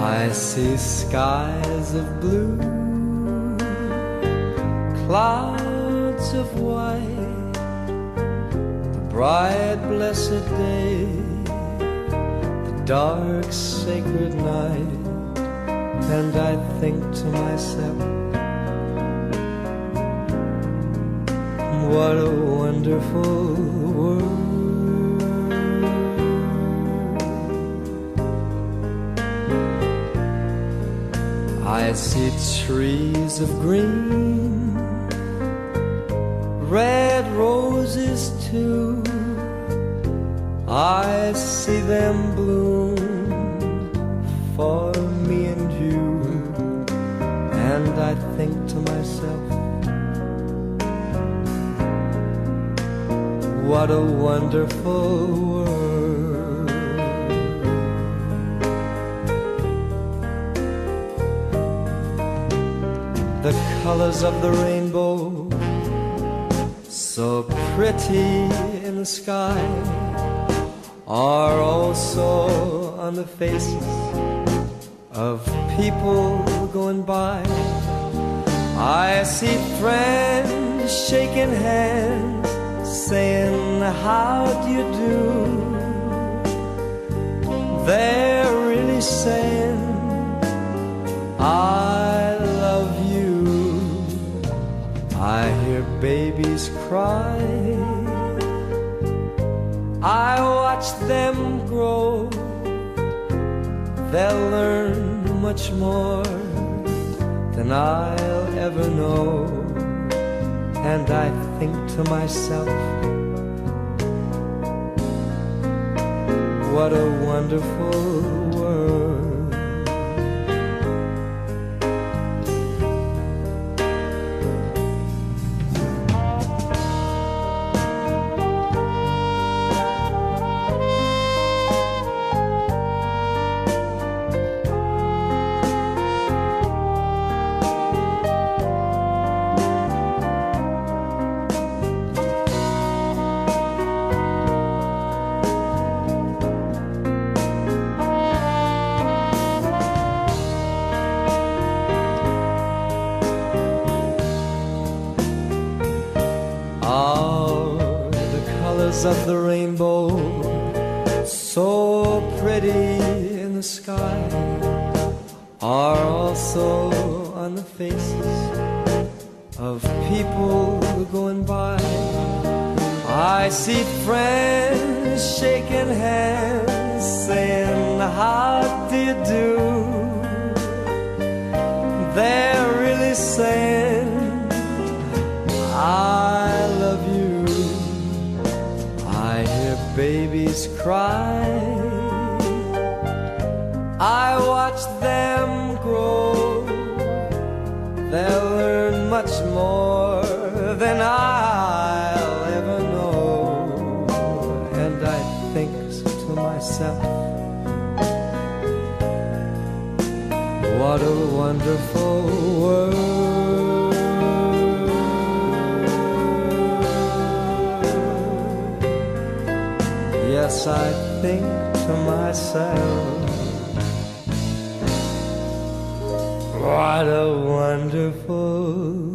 I see skies of blue, clouds of white, the bright blessed day, the dark sacred night, and I think to myself, what a wonderful world. I see trees of green, red roses too. I see them bloom for me and you, and I think to myself, what a wonderful world. The colors of the rainbow, so pretty in the sky, are also on the faces of people going by. I see friends shaking hands, saying, how do you do? They're really saying, I love you. I hear babies cry, I watch them grow. They'll learn much more than I'll ever know. And I think to myself, what a wonderful world. Of the rainbow, so pretty in the sky, are also on the faces of people going by. I see friends shaking hands, saying, how do you do? They're really saying, I love you. I hear babies cry, I watch them grow. They'll learn much more than I'll ever know. And I think to myself, what a wonderful world. Yes, I think to myself, what a wonderful